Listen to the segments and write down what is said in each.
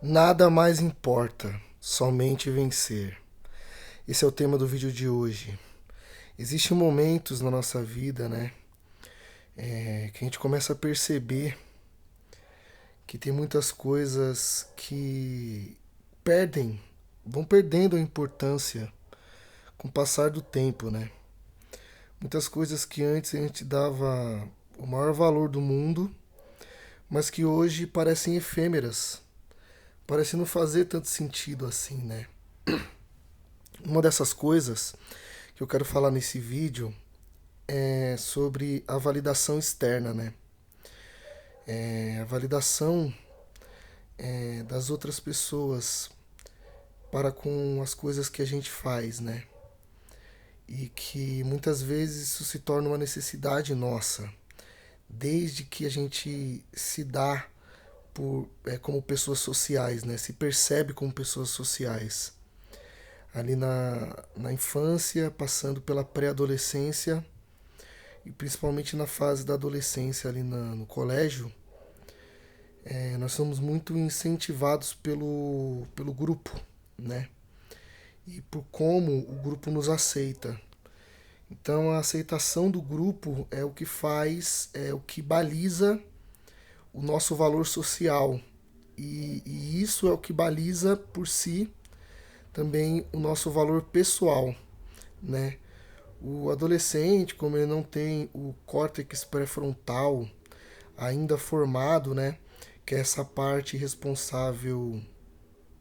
Nada mais importa, somente vencer. Esse é o tema do vídeo de hoje. Existem momentos na nossa vida, né, que a gente começa a perceber que tem muitas coisas que perdem, vão perdendo a importância com o passar do tempo, né? Muitas coisas que antes a gente dava o maior valor do mundo, mas que hoje parecem efêmeras, parecem não fazer tanto sentido assim, né? Uma dessas coisas que eu quero falar nesse vídeo é sobre a validação externa, né? A validação das outras pessoas para com as coisas que a gente faz, né? E que muitas vezes isso se torna uma necessidade nossa, desde que a gente se dá como pessoas sociais, né? Se percebe como pessoas sociais. Ali na infância, passando pela pré-adolescência e principalmente na fase da adolescência ali no colégio, nós somos muito incentivados pelo grupo, né? E por como o grupo nos aceita. Então a aceitação do grupo é o que faz, é o que baliza o nosso valor social. E isso é o que baliza por si também o nosso valor pessoal, né? O adolescente, como ele não tem o córtex pré-frontal ainda formado, né, que é essa parte responsável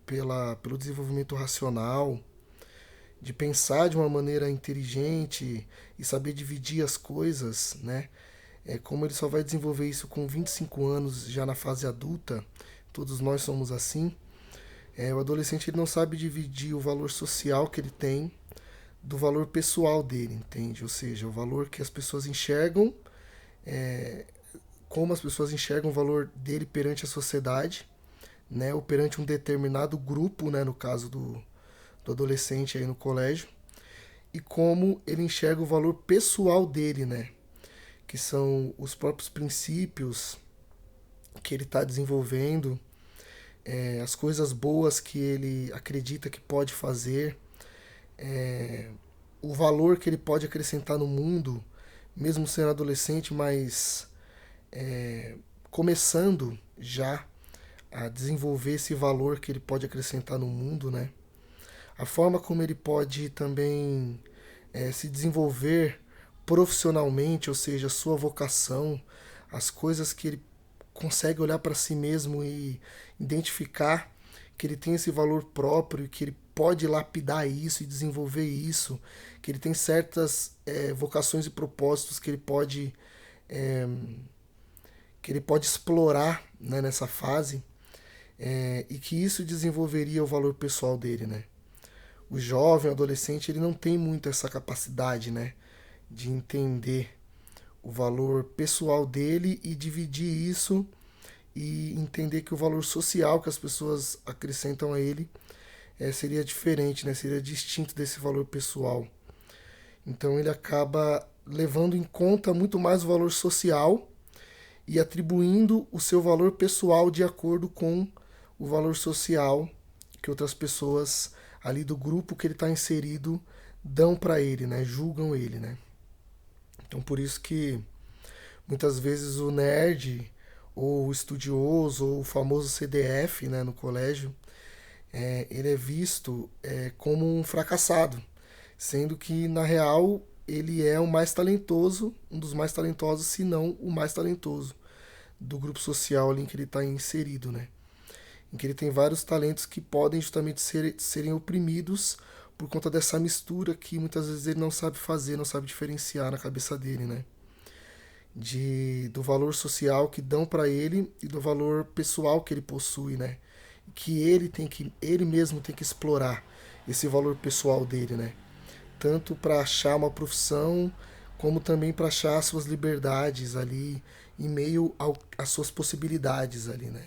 pelo desenvolvimento racional, de pensar de uma maneira inteligente e saber dividir as coisas, né? Como ele só vai desenvolver isso com 25 anos, já na fase adulta, todos nós somos assim. O adolescente ele não sabe dividir o valor social que ele tem do valor pessoal dele, entende? Ou seja, o valor que as pessoas enxergam, como as pessoas enxergam o valor dele perante a sociedade, né? Ou perante um determinado grupo, né? No caso do adolescente aí no colégio, e como ele enxerga o valor pessoal dele, né? Que são os próprios princípios que ele está desenvolvendo, as coisas boas que ele acredita que pode fazer, o valor que ele pode acrescentar no mundo, mesmo sendo adolescente, mas começando já a desenvolver esse valor que ele pode acrescentar no mundo, né? A forma como ele pode também se desenvolver profissionalmente, ou seja, a sua vocação, as coisas que ele consegue olhar para si mesmo e identificar que ele tem esse valor próprio, que ele pode lapidar isso e desenvolver isso, que ele tem certas vocações e propósitos que ele pode explorar, né, nessa fase, e que isso desenvolveria o valor pessoal dele, né? O jovem, o adolescente, ele não tem muito essa capacidade, né, de entender o valor pessoal dele e dividir isso e entender que o valor social que as pessoas acrescentam a ele seria diferente, né? Seria distinto desse valor pessoal. Então ele acaba levando em conta muito mais o valor social e atribuindo o seu valor pessoal de acordo com o valor social que outras pessoas ali do grupo que ele está inserido dão para ele, né? Julgam ele, né? Então por isso que muitas vezes o nerd ou o estudioso ou o famoso CDF, né, no colégio, ele é visto como um fracassado, sendo que na real ele é o mais talentoso, um dos mais talentosos, se não o mais talentoso do grupo social ali em que ele está inserido, né? Em que ele tem vários talentos que podem justamente serem oprimidos por conta dessa mistura que muitas vezes ele não sabe fazer, não sabe diferenciar na cabeça dele, né? Do valor social que dão para ele e do valor pessoal que ele possui, né? Que ele mesmo tem que explorar esse valor pessoal dele, né? Tanto para achar uma profissão, como também para achar as suas liberdades ali em meio às suas possibilidades ali, né?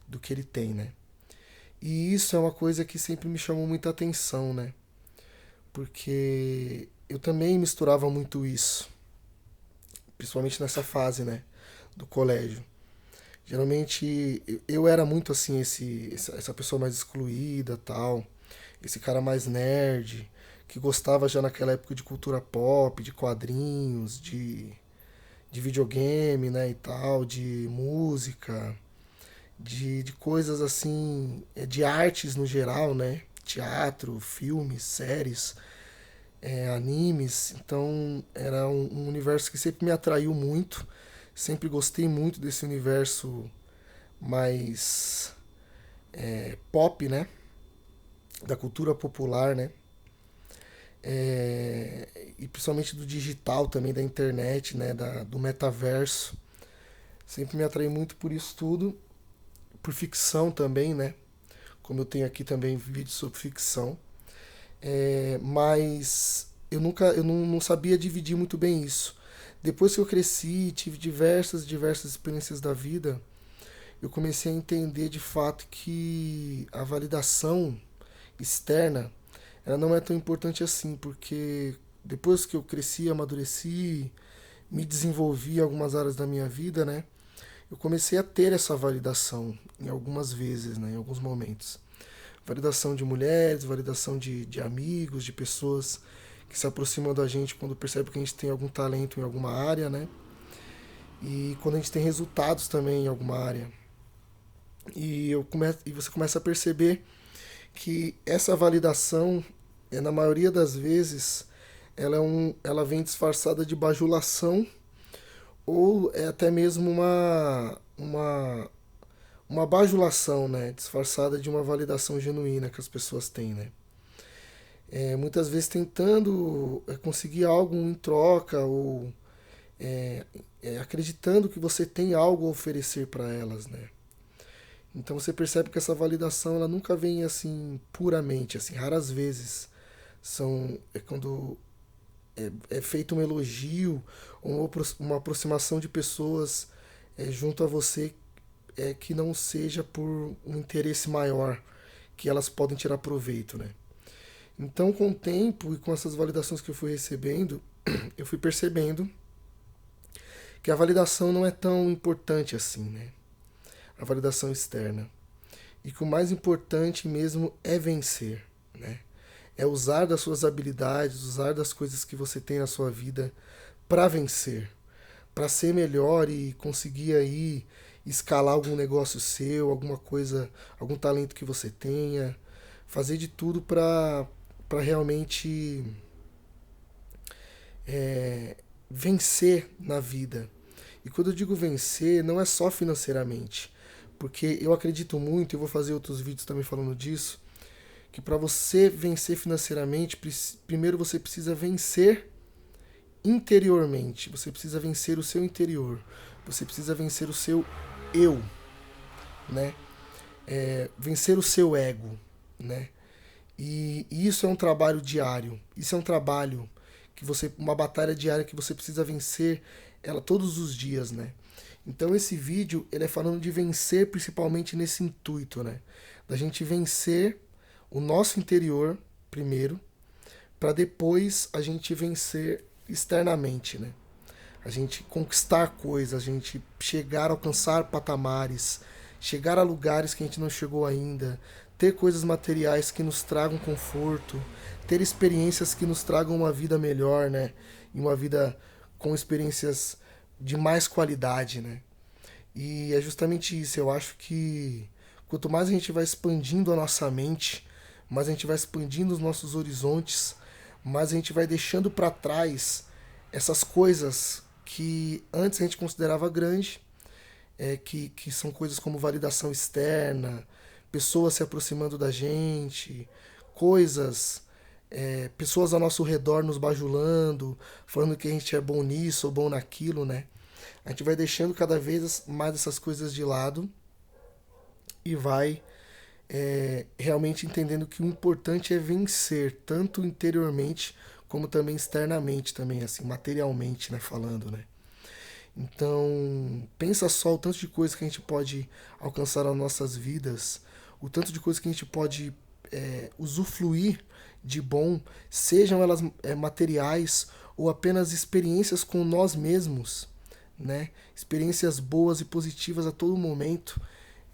Do que ele tem, né? E isso é uma coisa que sempre me chamou muita atenção, né? Porque eu também misturava muito isso, principalmente nessa fase, né, do colégio, Geralmente eu era muito assim, essa pessoa mais excluída, tal, esse cara mais nerd, que gostava já naquela época de cultura pop, de quadrinhos, de videogame, né, e tal, de música, de coisas assim, de artes no geral, né? Teatro, filmes, séries, animes. Então era um universo que sempre me atraiu muito. Sempre gostei muito desse universo mais pop, né? Da cultura popular, né? E principalmente do digital também, da internet, né? Do metaverso. Sempre me atraí muito por isso tudo. Por ficção também, né? Como eu tenho aqui também vídeos sobre ficção. Mas eu não sabia dividir muito bem isso. Depois que eu cresci, tive diversas experiências da vida, eu comecei a entender de fato que a validação externa ela não é tão importante assim, porque depois que eu cresci, amadureci, me desenvolvi em algumas áreas da minha vida, né? Eu comecei a ter essa validação em algumas vezes, né, em alguns momentos. Validação de mulheres, validação de amigos, de pessoas que se aproximam da gente quando percebem que a gente tem algum talento em alguma área, né? E quando a gente tem resultados também em alguma área. E você começa a perceber que essa validação, na maioria das vezes, ela vem disfarçada de bajulação ou é até mesmo uma bajulação, né? Disfarçada de uma validação genuína que as pessoas têm, né? Muitas vezes tentando conseguir algo em troca ou acreditando que você tem algo a oferecer para elas, né? Então você percebe que essa validação ela nunca vem assim puramente, assim, raras vezes quando é feito um elogio ou uma aproximação de pessoas junto a você que não seja por um interesse maior que elas podem tirar proveito, né? Então, com o tempo e com essas validações que eu fui recebendo, eu fui percebendo que a validação não é tão importante assim, né? A validação externa. E que o mais importante mesmo é vencer, né? É usar das suas habilidades, usar das coisas que você tem na sua vida para vencer, para ser melhor e conseguir aí escalar algum negócio seu, alguma coisa, algum talento que você tenha, fazer de tudo para realmente vencer na vida. E quando eu digo vencer, não é só financeiramente, porque eu acredito muito, eu vou fazer outros vídeos também falando disso, que para você vencer financeiramente, primeiro você precisa vencer interiormente, você precisa vencer o seu interior, você precisa vencer o seu eu, né? Vencer o seu ego, né? E isso é um trabalho diário, isso é um trabalho uma batalha diária que você precisa vencer ela todos os dias, né? Então esse vídeo ele é falando de vencer principalmente nesse intuito, né? Da gente vencer o nosso interior primeiro, para depois a gente vencer externamente, né? A gente conquistar coisas, a gente chegar, alcançar patamares, chegar a lugares que a gente não chegou ainda, ter coisas materiais que nos tragam conforto, ter experiências que nos tragam uma vida melhor, né? E uma vida com experiências de mais qualidade, né? E é justamente isso, eu acho que quanto mais a gente vai expandindo a nossa mente, mais a gente vai expandindo os nossos horizontes, mais a gente vai deixando para trás essas coisas que antes a gente considerava grande, que são coisas como validação externa, pessoas se aproximando da gente, coisas, pessoas ao nosso redor nos bajulando, falando que a gente é bom nisso ou bom naquilo, né? A gente vai deixando cada vez mais essas coisas de lado e vai realmente entendendo que o importante é vencer, tanto interiormente como também externamente, também assim, materialmente, né, falando, né? Então, pensa só o tanto de coisa que a gente pode alcançar nas nossas vidas, o tanto de coisa que a gente pode usufruir de bom, sejam elas materiais ou apenas experiências com nós mesmos, né? Experiências boas e positivas a todo momento,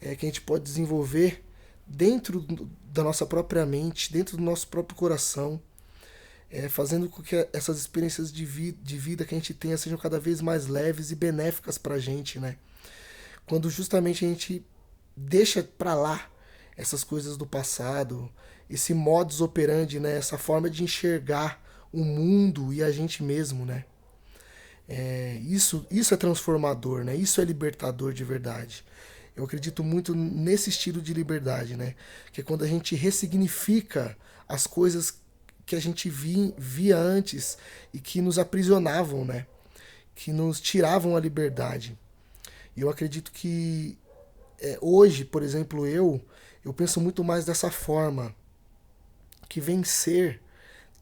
que a gente pode desenvolver dentro da nossa própria mente, dentro do nosso próprio coração, fazendo com que essas experiências de vida que a gente tenha sejam cada vez mais leves e benéficas para a gente, né? Quando justamente a gente deixa para lá essas coisas do passado, esse modus operandi, né? Essa forma de enxergar o mundo e a gente mesmo, né? Isso é transformador, né? Isso é libertador de verdade. Eu acredito muito nesse estilo de liberdade, né? Que é quando a gente ressignifica as coisas que a gente via antes e que nos aprisionavam, né? Que nos tiravam a liberdade. E eu acredito que hoje, por exemplo, eu penso muito mais dessa forma, que vencer,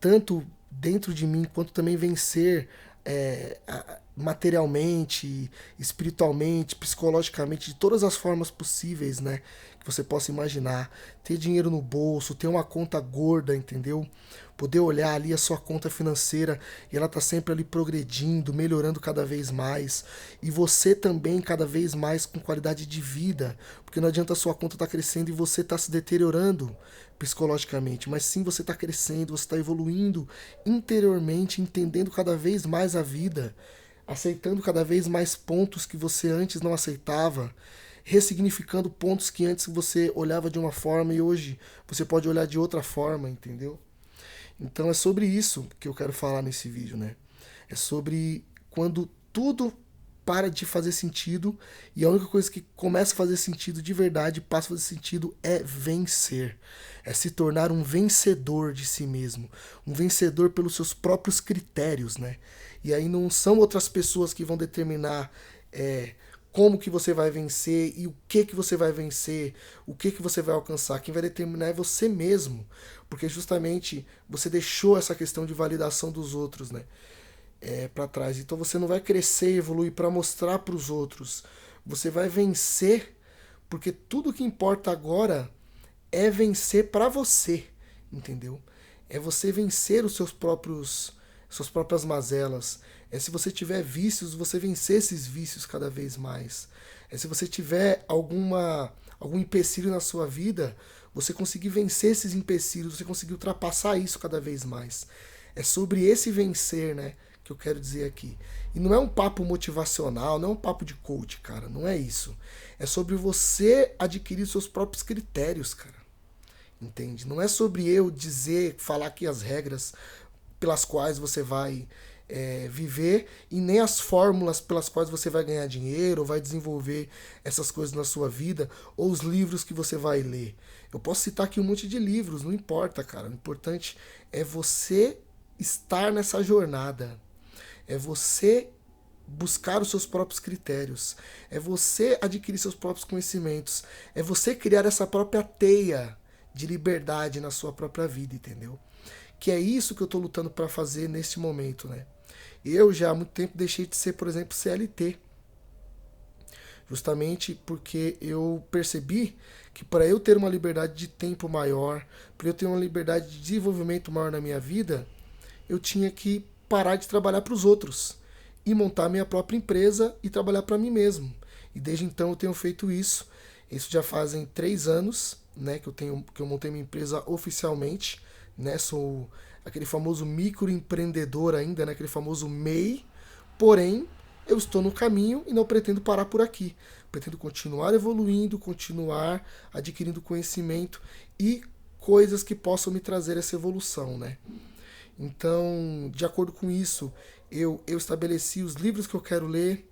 tanto dentro de mim, quanto também vencer materialmente, espiritualmente, psicologicamente, de todas as formas possíveis, né? Que você possa imaginar. Ter dinheiro no bolso, ter uma conta gorda, entendeu? Poder olhar ali a sua conta financeira e ela tá sempre ali progredindo, melhorando cada vez mais. E você também cada vez mais com qualidade de vida. Porque não adianta a sua conta estar crescendo e você tá se deteriorando psicologicamente, mas sim você está crescendo, você está evoluindo interiormente, entendendo cada vez mais a vida, aceitando cada vez mais pontos que você antes não aceitava, ressignificando pontos que antes você olhava de uma forma e hoje você pode olhar de outra forma, entendeu? Então é sobre isso que eu quero falar nesse vídeo, né? É sobre quando tudo para de fazer sentido e a única coisa que começa a fazer sentido de verdade, passa a fazer sentido, é vencer. É se tornar um vencedor de si mesmo. Um vencedor pelos seus próprios critérios, né? E aí não são outras pessoas que vão determinar como que você vai vencer e o que você vai vencer, o que você vai alcançar. Quem vai determinar é você mesmo, porque justamente você deixou essa questão de validação dos outros, né, para trás. Então você não vai crescer e evoluir para mostrar para os outros. Você vai vencer, porque tudo que importa agora é vencer para você, entendeu? É você vencer os seus próprios suas próprias mazelas. É se você tiver vícios, você vencer esses vícios cada vez mais. É se você tiver algum empecilho na sua vida, você conseguir vencer esses empecilhos, você conseguir ultrapassar isso cada vez mais. É sobre esse vencer, né, que eu quero dizer aqui. E não é um papo motivacional, não é um papo de coach, cara, não é isso. É sobre você adquirir seus próprios critérios, cara. Entende? Não é sobre eu dizer, falar aqui as regras pelas quais você vai viver e nem as fórmulas pelas quais você vai ganhar dinheiro ou vai desenvolver essas coisas na sua vida ou os livros que você vai ler. Eu posso citar aqui um monte de livros, não importa, cara. O importante é você estar nessa jornada. É você buscar os seus próprios critérios. É você adquirir seus próprios conhecimentos. É você criar essa própria teia de liberdade na sua própria vida, entendeu? Que é isso que eu estou lutando para fazer neste momento, né? Eu já há muito tempo deixei de ser, por exemplo, CLT. Justamente porque eu percebi que para eu ter uma liberdade de tempo maior, para eu ter uma liberdade de desenvolvimento maior na minha vida, eu tinha que parar de trabalhar para os outros e montar minha própria empresa e trabalhar para mim mesmo. E desde então eu tenho feito isso. Isso já fazem 3 anos, né, que eu montei minha empresa oficialmente, né? Sou aquele famoso microempreendedor ainda, né? Aquele famoso MEI. Porém, eu estou no caminho e não pretendo parar por aqui. Pretendo continuar evoluindo, continuar adquirindo conhecimento e coisas que possam me trazer essa evolução, né? Então, de acordo com isso, eu estabeleci os livros que eu quero ler,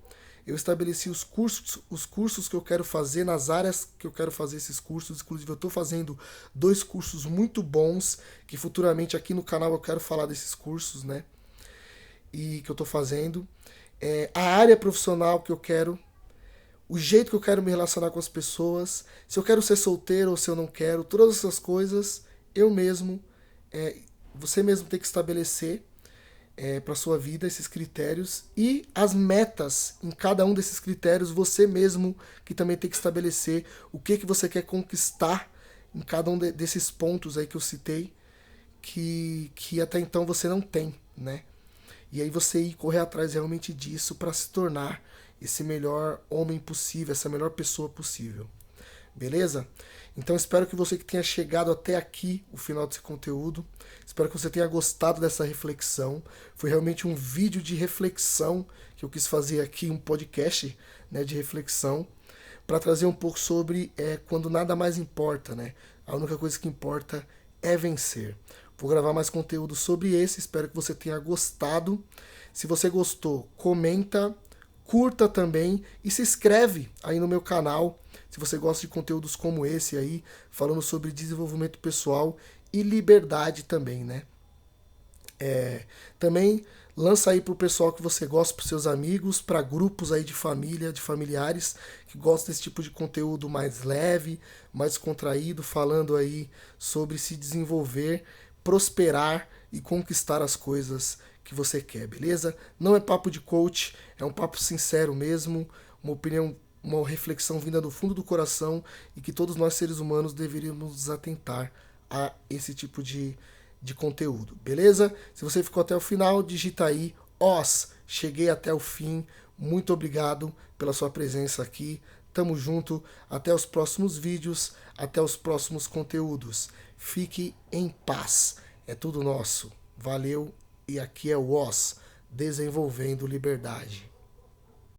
eu estabeleci os cursos que eu quero fazer, nas áreas que eu quero fazer esses cursos. Inclusive, eu estou fazendo 2 cursos muito bons, que futuramente aqui no canal eu quero falar desses cursos, né? E que eu estou fazendo. A área profissional que eu quero, o jeito que eu quero me relacionar com as pessoas, se eu quero ser solteiro ou se eu não quero, todas essas coisas, eu mesmo, você mesmo tem que estabelecer para sua vida esses critérios e as metas em cada um desses critérios, você mesmo que também tem que estabelecer o que você quer conquistar em cada um desses pontos aí que eu citei, que até então você não tem, né? E aí você ir correr atrás realmente disso para se tornar esse melhor homem possível, essa melhor pessoa possível. Beleza? Então espero que você que tenha chegado até aqui, o final desse conteúdo, espero que você tenha gostado dessa reflexão. Foi realmente um vídeo de reflexão que eu quis fazer aqui, um podcast, né, de reflexão, para trazer um pouco sobre quando nada mais importa, né? A única coisa que importa é vencer. Vou gravar mais conteúdo sobre esse, espero que você tenha gostado. Se você gostou, comenta, curta também e se inscreve aí no meu canal. Se você gosta de conteúdos como esse aí, falando sobre desenvolvimento pessoal e liberdade também, né? Também lança aí pro pessoal que você gosta, pros seus amigos, para grupos aí de família, de familiares que gostam desse tipo de conteúdo mais leve, mais contraído, falando aí sobre se desenvolver, prosperar e conquistar as coisas que você quer, beleza? Não é papo de coach, é um papo sincero mesmo, uma opinião, uma reflexão vinda do fundo do coração e que todos nós seres humanos deveríamos nos atentar a esse tipo de conteúdo, beleza? Se você ficou até o final, digita aí OS, cheguei até o fim, muito obrigado pela sua presença aqui, tamo junto, até os próximos vídeos, até os próximos conteúdos, fique em paz, é tudo nosso, valeu, e aqui é o OS, desenvolvendo liberdade.